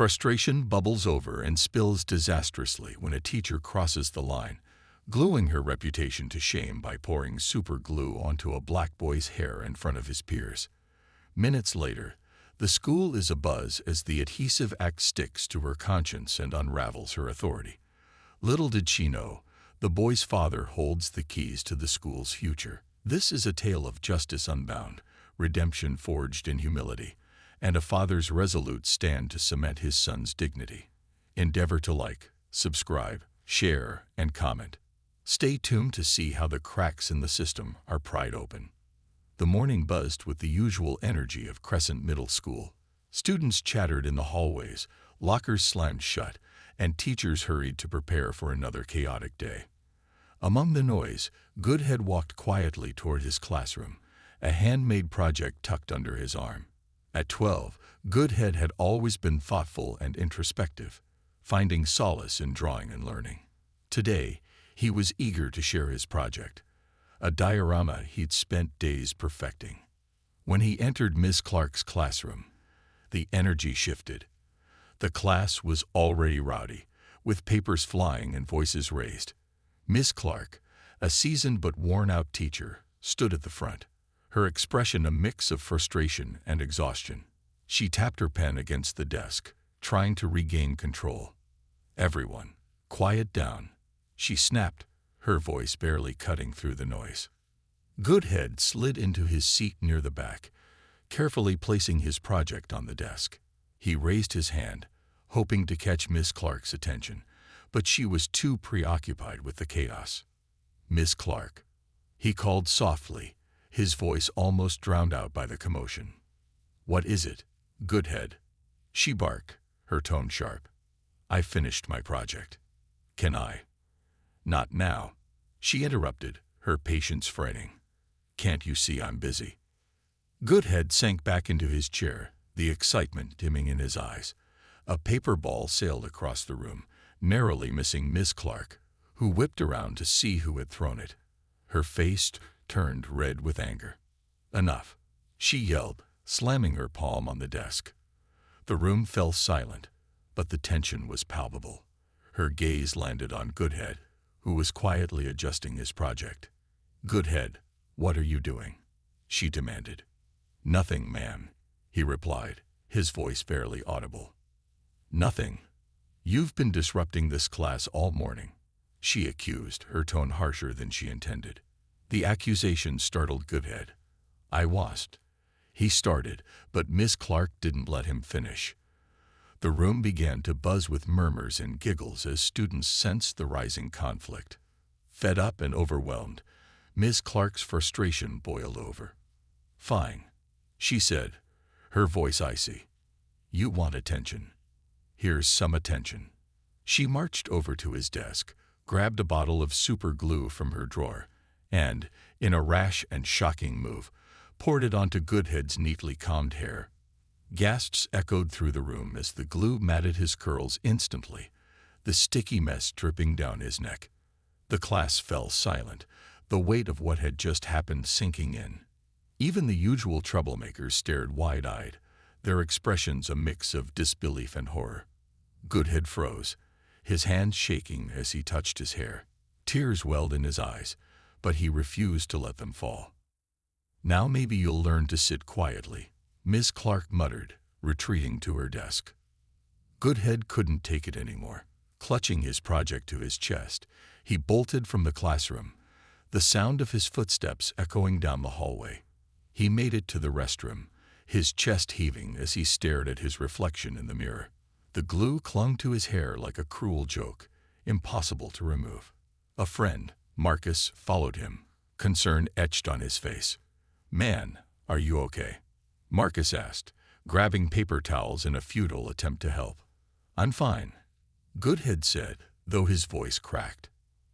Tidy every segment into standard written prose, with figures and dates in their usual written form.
Frustration bubbles over and spills disastrously when a teacher crosses the line, gluing her reputation to shame by pouring super glue onto a black boy's hair in front of his peers. Minutes later, the school is abuzz as the adhesive act sticks to her conscience and unravels her authority. Little did she know, the boy's father holds the keys to the school's future. This is a tale of justice unbound, redemption forged in humility, and a father's resolute stand to cement his son's dignity. Endeavor to like, subscribe, share, and comment. Stay tuned to see how the cracks in the system are pried open. The morning buzzed with the usual energy of Crescent Middle School. Students chattered in the hallways, lockers slammed shut, and teachers hurried to prepare for another chaotic day. Among the noise, Goodhead walked quietly toward his classroom, a handmade project tucked under his arm. At 12, Goodhead had always been thoughtful and introspective, finding solace in drawing and learning. Today, he was eager to share his project, a diorama he'd spent days perfecting. When he entered Miss Clark's classroom, the energy shifted. The class was already rowdy, with papers flying and voices raised. Miss Clark, a seasoned but worn-out teacher, stood at the front, her expression a mix of frustration and exhaustion. She tapped her pen against the desk, trying to regain control. "Everyone, quiet down," she snapped, her voice barely cutting through the noise. Goodhead slid into his seat near the back, carefully placing his project on the desk. He raised his hand, hoping to catch Miss Clark's attention, but she was too preoccupied with the chaos. "Miss Clark," he called softly, his voice almost drowned out by the commotion. "What is it, Goodhead?" She barked, her tone sharp. "I finished my project. Can I?" "Not now," she interrupted, her patience fraying. "Can't you see I'm busy?" Goodhead sank back into his chair, the excitement dimming in his eyes. A paper ball sailed across the room, narrowly missing Miss Clark, who whipped around to see who had thrown it. Her face turned red with anger. "Enough," she yelled, slamming her palm on the desk. The room fell silent, but the tension was palpable. Her gaze landed on Goodhead, who was quietly adjusting his project. "Goodhead, what are you doing?" she demanded. "Nothing, ma'am," he replied, his voice barely audible. "Nothing? You've been disrupting this class all morning," she accused, her tone harsher than she intended. The accusation startled Goodhead. "I wasn't," he started, but Miss Clark didn't let him finish. The room began to buzz with murmurs and giggles as students sensed the rising conflict. Fed up and overwhelmed, Miss Clark's frustration boiled over. "Fine," she said, her voice icy. "You want attention. Here's some attention." She marched over to his desk, grabbed a bottle of super glue from her drawer, and, in a rash and shocking move, poured it onto Goodhead's neatly combed hair. Gasps echoed through the room as the glue matted his curls instantly, the sticky mess dripping down his neck. The class fell silent, the weight of what had just happened sinking in. Even the usual troublemakers stared wide-eyed, their expressions a mix of disbelief and horror. Goodhead froze, his hands shaking as he touched his hair. Tears welled in his eyes, but he refused to let them fall. "Now maybe you'll learn to sit quietly," Miss Clark muttered, retreating to her desk. Goodhead couldn't take it anymore. Clutching his project to his chest, he bolted from the classroom, the sound of his footsteps echoing down the hallway. He made it to the restroom, his chest heaving as he stared at his reflection in the mirror. The glue clung to his hair like a cruel joke, impossible to remove. A friend, Marcus, followed him, concern etched on his face. "Man, are you okay?" Marcus asked, grabbing paper towels in a futile attempt to help. "I'm fine," Goodhead said, though his voice cracked.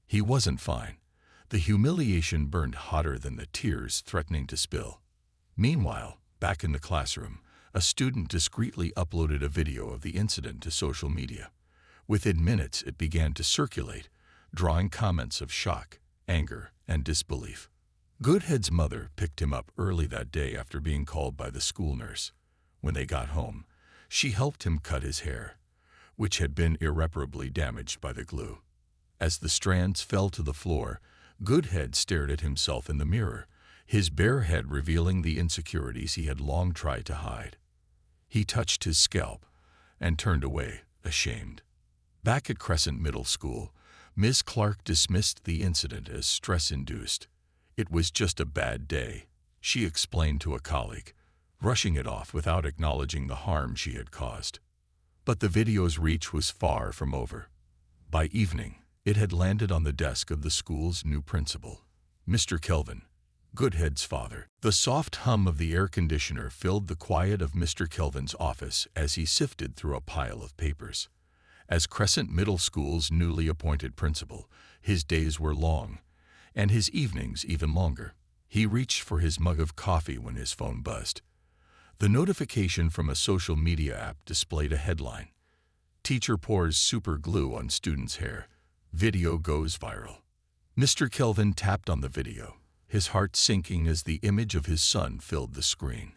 He wasn't fine. The humiliation burned hotter than the tears threatening to spill. Meanwhile, back in the classroom, a student discreetly uploaded a video of the incident to social media. Within minutes, it began to circulate, drawing comments of shock, anger, and disbelief. Goodhead's mother picked him up early that day after being called by the school nurse. When they got home, She helped him cut his hair, which had been irreparably damaged by the glue. As the strands fell to the floor, Goodhead stared at himself in the mirror, his bare head revealing the insecurities he had long tried to hide. He touched his scalp and turned away, ashamed. Back at Crescent Middle School, Miss Clark dismissed the incident as stress-induced. It was just a bad day, she explained to a colleague, rushing it off without acknowledging the harm she had caused. But the video's reach was far from over. By evening, it had landed on the desk of the school's new principal, Mr. Kelvin, Goodhead's father. The soft hum of the air conditioner filled the quiet of Mr. Kelvin's office as he sifted through a pile of papers. As Crescent Middle School's newly appointed principal, his days were long, and his evenings even longer. He reached for his mug of coffee when his phone buzzed. The notification from a social media app displayed a headline: "Teacher pours super glue on student's hair. Video goes viral." Mr. Kelvin tapped on the video, his heart sinking as the image of his son filled the screen.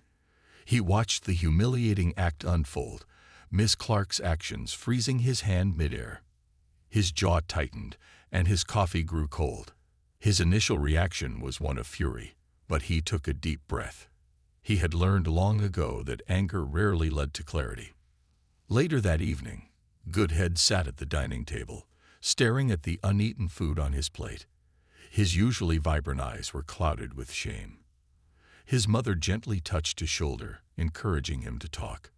He watched the humiliating act unfold, Miss Clark's actions freezing his hand midair. His jaw tightened, and his coffee grew cold. His initial reaction was one of fury, but he took a deep breath. He had learned long ago that anger rarely led to clarity. Later that evening, Goodhead sat at the dining table, staring at the uneaten food on his plate. His usually vibrant eyes were clouded with shame. His mother gently touched his shoulder, encouraging him to talk.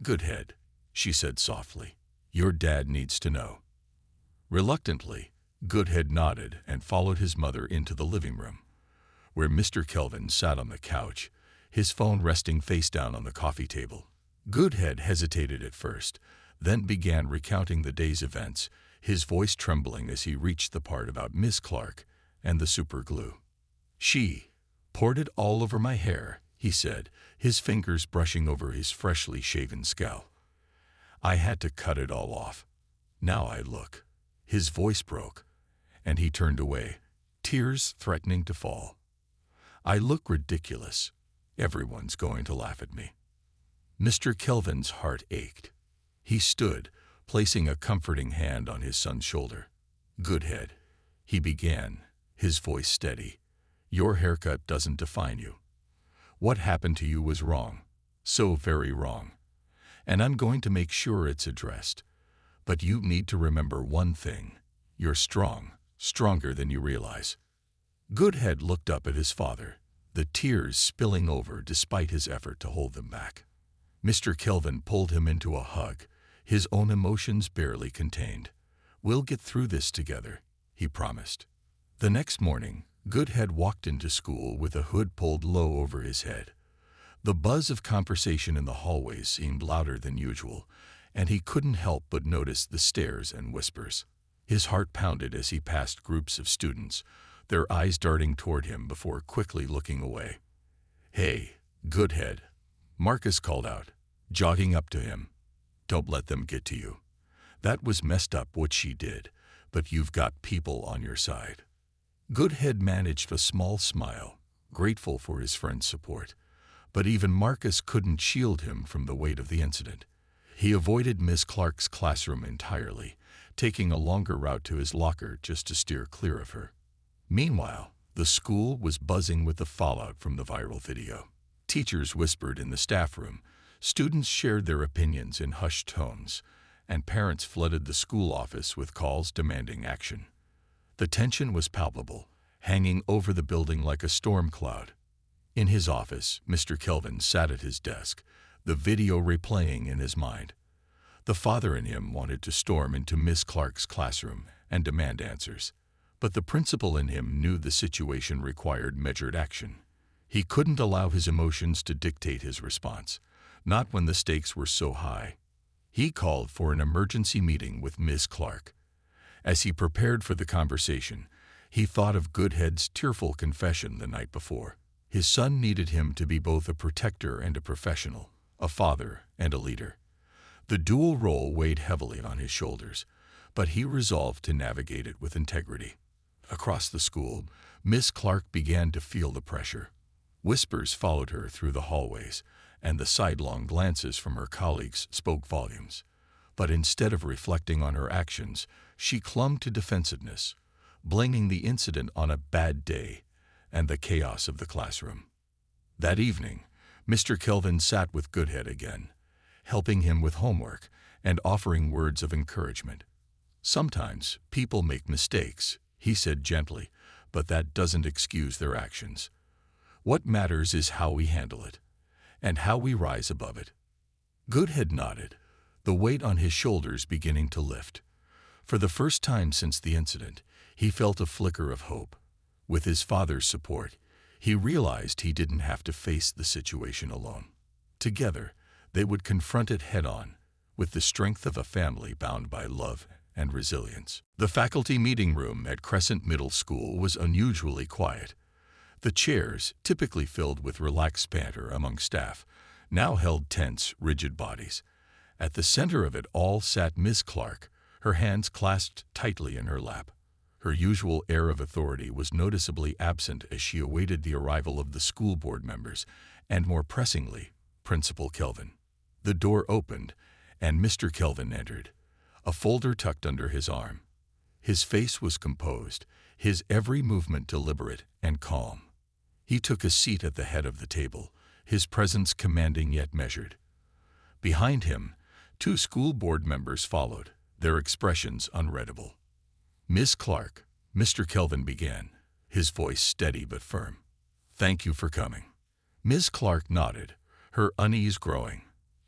"Goodhead," she said softly, "your dad needs to know." Reluctantly, Goodhead nodded and followed his mother into the living room, where Mr. Kelvin sat on the couch, his phone resting face down on the coffee table. Goodhead hesitated at first, then began recounting the day's events, his voice trembling as he reached the part about Miss Clark and the super glue. "She poured it all over my hair," he said, his fingers brushing over his freshly shaven scalp. "I had to cut it all off. Now I look." His voice broke, and he turned away, tears threatening to fall. "I look ridiculous. Everyone's going to laugh at me." Mr. Kelvin's heart ached. He stood, placing a comforting hand on his son's shoulder. "Goodhead," he began, his voice steady, "your haircut doesn't define you. What happened to you was wrong, so very wrong, and I'm going to make sure it's addressed. But you need to remember one thing: you're strong, stronger than you realize." Goodhead looked up at his father, the tears spilling over despite his effort to hold them back. Mr. Kelvin pulled him into a hug, his own emotions barely contained. "We'll get through this together," he promised. The next morning, Goodhead walked into school with a hood pulled low over his head. The buzz of conversation in the hallways seemed louder than usual, and he couldn't help but notice the stares and whispers. His heart pounded as he passed groups of students, their eyes darting toward him before quickly looking away. "Hey, Goodhead," Marcus called out, jogging up to him. "Don't let them get to you. That was messed up what she did, but you've got people on your side." Goodhead managed a small smile, grateful for his friend's support, but even Marcus couldn't shield him from the weight of the incident. He avoided Miss Clark's classroom entirely, taking a longer route to his locker just to steer clear of her. Meanwhile, the school was buzzing with the fallout from the viral video. Teachers whispered in the staff room, students shared their opinions in hushed tones, and parents flooded the school office with calls demanding action. The tension was palpable, hanging over the building like a storm cloud. In his office, Mr. Kelvin sat at his desk, the video replaying in his mind. The father in him wanted to storm into Miss Clark's classroom and demand answers, but the principal in him knew the situation required measured action. He couldn't allow his emotions to dictate his response, not when the stakes were so high. He called for an emergency meeting with Miss Clark. As he prepared for the conversation, he thought of Goodhead's tearful confession the night before. His son needed him to be both a protector and a professional, a father and a leader. The dual role weighed heavily on his shoulders, but he resolved to navigate it with integrity. Across the school, Miss Clark began to feel the pressure. Whispers followed her through the hallways, and the sidelong glances from her colleagues spoke volumes. But instead of reflecting on her actions, she clung to defensiveness, blaming the incident on a bad day and the chaos of the classroom. That evening, Mr. Kelvin sat with Goodhead again, helping him with homework and offering words of encouragement. "Sometimes people make mistakes," he said gently, "but that doesn't excuse their actions. What matters is how we handle it, and how we rise above it." Goodhead nodded, the weight on his shoulders beginning to lift. For the first time since the incident, he felt a flicker of hope. With his father's support, he realized he didn't have to face the situation alone. Together, they would confront it head-on, with the strength of a family bound by love and resilience. The faculty meeting room at Crescent Middle School was unusually quiet. The chairs, typically filled with relaxed banter among staff, now held tense, rigid bodies. At the center of it all sat Miss Clark, her hands clasped tightly in her lap. Her usual air of authority was noticeably absent as she awaited the arrival of the school board members, and more pressingly, Principal Kelvin. The door opened, and Mr. Kelvin entered, a folder tucked under his arm. His face was composed, his every movement deliberate and calm. He took a seat at the head of the table, his presence commanding yet measured. Behind him, 2 school board members followed, their expressions unreadable. "Miss Clark," Mr. Kelvin began, his voice steady but firm. "Thank you for coming." Miss Clark nodded, her unease growing.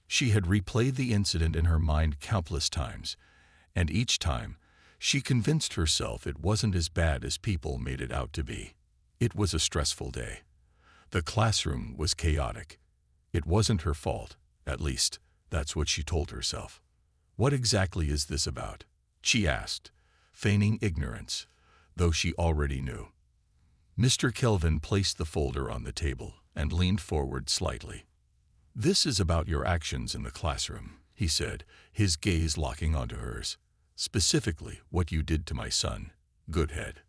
She had replayed the incident in her mind countless times, and each time, she convinced herself it wasn't as bad as people made it out to be. It was a stressful day. The classroom was chaotic. It wasn't her fault, at least, that's what she told herself. "What exactly is this about?" she asked, feigning ignorance, though she already knew. Mr. Kelvin placed the folder on the table and leaned forward slightly. "This is about your actions in the classroom," he said, his gaze locking onto hers. "Specifically, what you did to my son, Goodhead."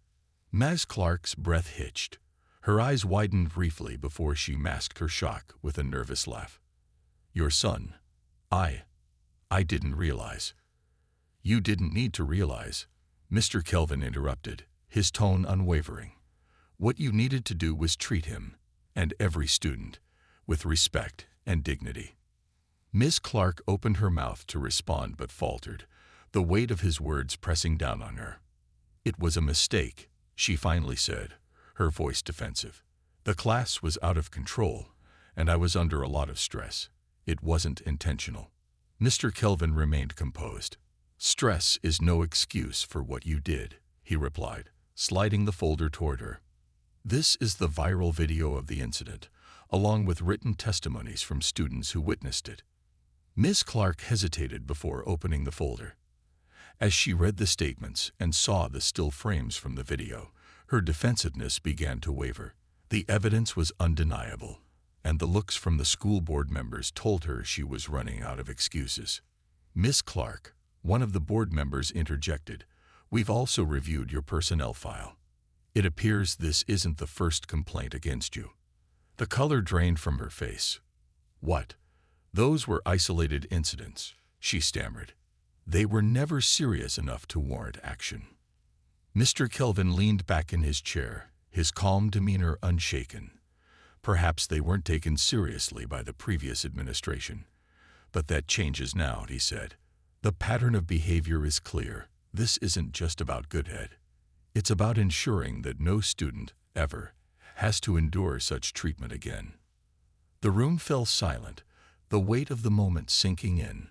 Miss Clark's breath hitched. Her eyes widened briefly before she masked her shock with a nervous laugh. "Your son? I didn't realize." "You didn't need to realize," Mr. Kelvin interrupted, his tone unwavering. "What you needed to do was treat him, and every student, with respect and dignity." Miss Clark opened her mouth to respond but faltered, the weight of his words pressing down on her. "It was a mistake," she finally said, her voice defensive. "The class was out of control, and I was under a lot of stress. It wasn't intentional." Mr. Kelvin remained composed. "Stress is no excuse for what you did," he replied, sliding the folder toward her. "This is the viral video of the incident, along with written testimonies from students who witnessed it." Miss Clark hesitated before opening the folder. As she read the statements and saw the still frames from the video, her defensiveness began to waver. The evidence was undeniable, and the looks from the school board members told her she was running out of excuses. "Miss Clark," one of the board members interjected, "we've also reviewed your personnel file. It appears this isn't the first complaint against you." The color drained from her face. "What? Those were isolated incidents," she stammered. "They were never serious enough to warrant action." Mr. Kelvin leaned back in his chair, his calm demeanor unshaken. "Perhaps they weren't taken seriously by the previous administration. But that changes now," he said. "The pattern of behavior is clear. This isn't just about Goodhead. It's about ensuring that no student, ever, has to endure such treatment again." The room fell silent, the weight of the moment sinking in.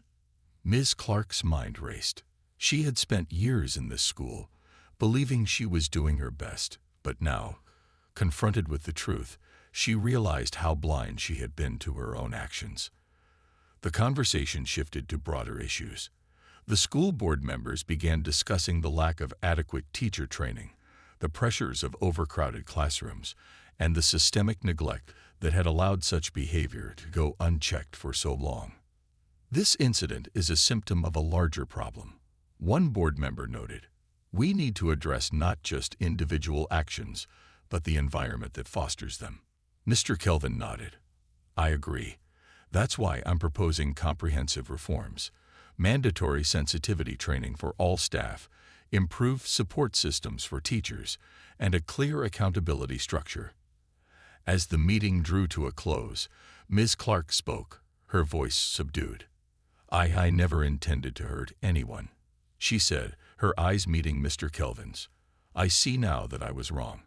Ms. Clark's mind raced. She had spent years in this school, believing she was doing her best, but now, confronted with the truth, she realized how blind she had been to her own actions. The conversation shifted to broader issues. The school board members began discussing the lack of adequate teacher training, the pressures of overcrowded classrooms, and the systemic neglect that had allowed such behavior to go unchecked for so long. "This incident is a symptom of a larger problem," one board member noted. "We need to address not just individual actions, but the environment that fosters them." Mr. Kelvin nodded. "I agree. That's why I'm proposing comprehensive reforms, mandatory sensitivity training for all staff, improved support systems for teachers, and a clear accountability structure. As the meeting drew to a close, Ms. Clark spoke, her voice subdued. I never intended to hurt anyone," she said, her eyes meeting Mr. Kelvin's. "I see now that I was wrong.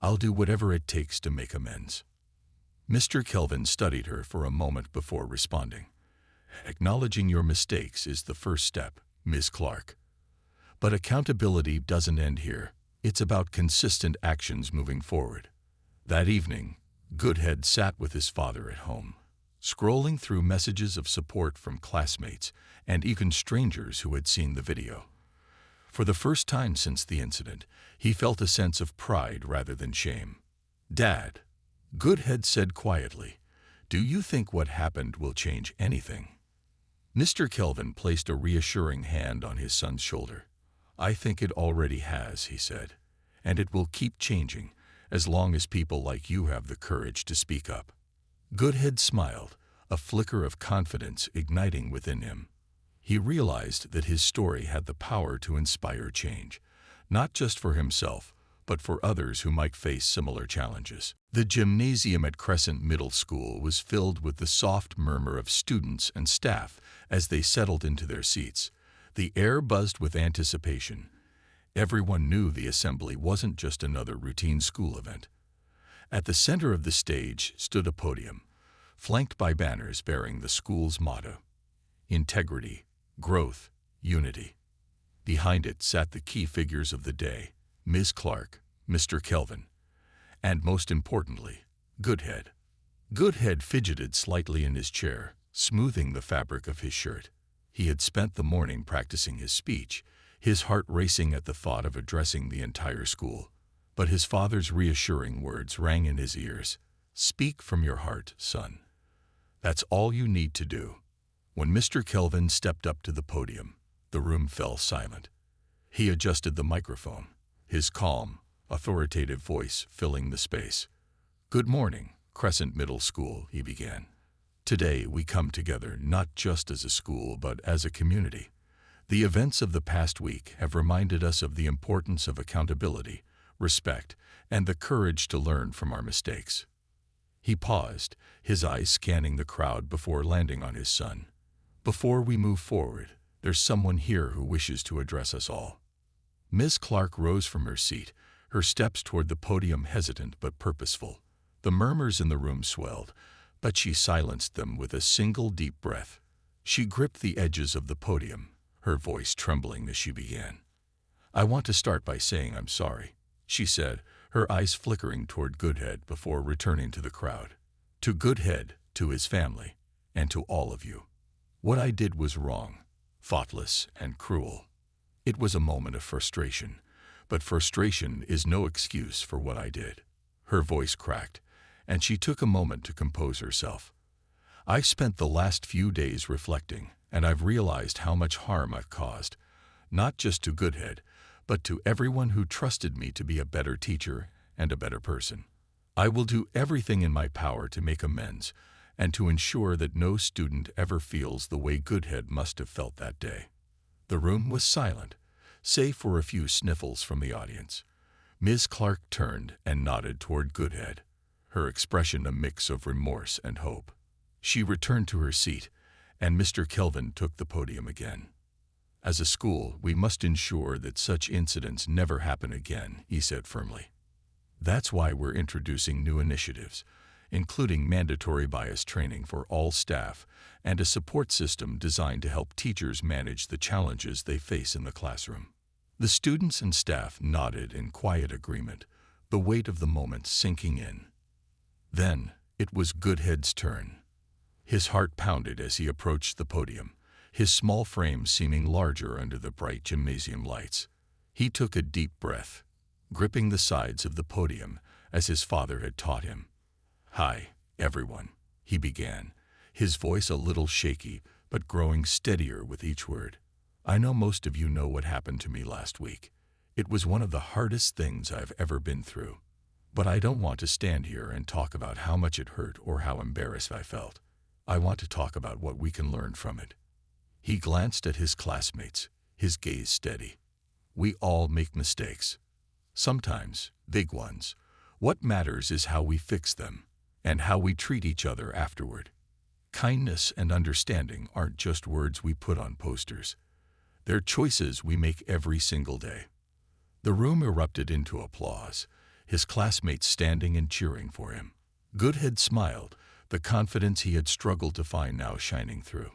I'll do whatever it takes to make amends." Mr. Kelvin studied her for a moment before responding. "Acknowledging your mistakes is the first step, Ms. Clark. But accountability doesn't end here. It's about consistent actions moving forward." That evening, Goodhead sat with his father at home, scrolling through messages of support from classmates and even strangers who had seen the video. For the first time since the incident, he felt a sense of pride rather than shame. "Dad," Goodhead said quietly, "do you think what happened will change anything?" Mr. Kelvin placed a reassuring hand on his son's shoulder. "I think it already has," he said, "and it will keep changing as long as people like you have the courage to speak up." Goodhead smiled, a flicker of confidence igniting within him. He realized that his story had the power to inspire change, not just for himself, but for others who might face similar challenges. The gymnasium at Crescent Middle School was filled with the soft murmur of students and staff as they settled into their seats. The air buzzed with anticipation. Everyone knew the assembly wasn't just another routine school event. At the center of the stage stood a podium, flanked by banners bearing the school's motto: integrity, growth, unity. Behind it sat the key figures of the day: Ms. Clark, Mr. Kelvin, and most importantly, Goodhead. Goodhead fidgeted slightly in his chair, smoothing the fabric of his shirt. He had spent the morning practicing his speech, his heart racing at the thought of addressing the entire school. But his father's reassuring words rang in his ears. "Speak from your heart, son. That's all you need to do." When Mr. Kelvin stepped up to the podium, the room fell silent. He adjusted the microphone, his calm, authoritative voice filling the space. "Good morning, Crescent Middle School," he began. "Today we come together not just as a school but as a community. The events of the past week have reminded us of the importance of accountability, respect, and the courage to learn from our mistakes." He paused, his eyes scanning the crowd before landing on his son. "Before we move forward, there's someone here who wishes to address us all." Ms. Clark rose from her seat, her steps toward the podium hesitant but purposeful. The murmurs in the room swelled, but she silenced them with a single deep breath. She gripped the edges of the podium, her voice trembling as she began. "I want to start by saying I'm sorry," she said, her eyes flickering toward Goodhead before returning to the crowd. "To Goodhead, to his family, and to all of you. What I did was wrong, thoughtless, and cruel. It was a moment of frustration, but frustration is no excuse for what I did." Her voice cracked, and she took a moment to compose herself. "I've spent the last few days reflecting, and I've realized how much harm I've caused, not just to Goodhead, but to everyone who trusted me to be a better teacher and a better person. I will do everything in my power to make amends and to ensure that no student ever feels the way Goodhead must have felt that day." The room was silent, save for a few sniffles from the audience. Ms. Clark turned and nodded toward Goodhead, her expression a mix of remorse and hope. She returned to her seat, and Mr. Kelvin took the podium again. "As a school, we must ensure that such incidents never happen again," he said firmly. "That's why we're introducing new initiatives, including mandatory bias training for all staff and a support system designed to help teachers manage the challenges they face in the classroom." The students and staff nodded in quiet agreement, the weight of the moment sinking in. Then it was Goodhead's turn. His heart pounded as he approached the podium, his small frame seeming larger under the bright gymnasium lights. He took a deep breath, gripping the sides of the podium as his father had taught him. "Hi, everyone," he began, his voice a little shaky but growing steadier with each word. "I know most of you know what happened to me last week. It was one of the hardest things I've ever been through. But I don't want to stand here and talk about how much it hurt or how embarrassed I felt. I want to talk about what we can learn from it." He glanced at his classmates, his gaze steady. "We all make mistakes. Sometimes big ones. What matters is how we fix them, and how we treat each other afterward. Kindness and understanding aren't just words we put on posters. They're choices we make every single day." The room erupted into applause, his classmates standing and cheering for him. Goodhead smiled, the confidence he had struggled to find now shining through.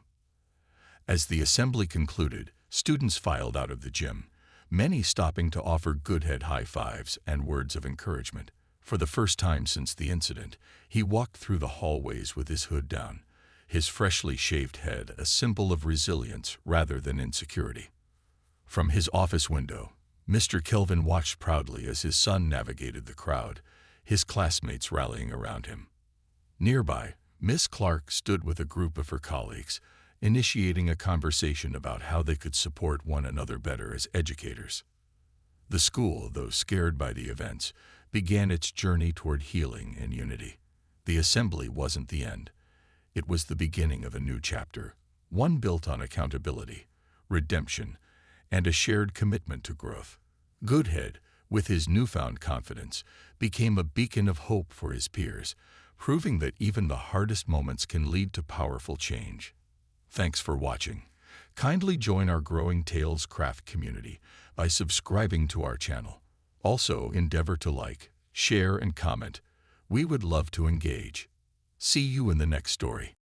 As the assembly concluded, students filed out of the gym, many stopping to offer Goodhead high fives and words of encouragement. For the first time since the incident, he walked through the hallways with his hood down, his freshly shaved head a symbol of resilience rather than insecurity. From his office window, Mr. Kelvin watched proudly as his son navigated the crowd, his classmates rallying around him. Nearby, Miss Clark stood with a group of her colleagues, initiating a conversation about how they could support one another better as educators. The school, though scared by the events, began its journey toward healing and unity. The assembly wasn't the end. It was the beginning of a new chapter, one built on accountability, redemption, and a shared commitment to growth. Goodhead, with his newfound confidence, became a beacon of hope for his peers, proving that even the hardest moments can lead to powerful change. Thanks for watching. Kindly join our growing Tales Craft community by subscribing to our channel. Also, endeavor to like, share, and comment. We would love to engage. See you in the next story.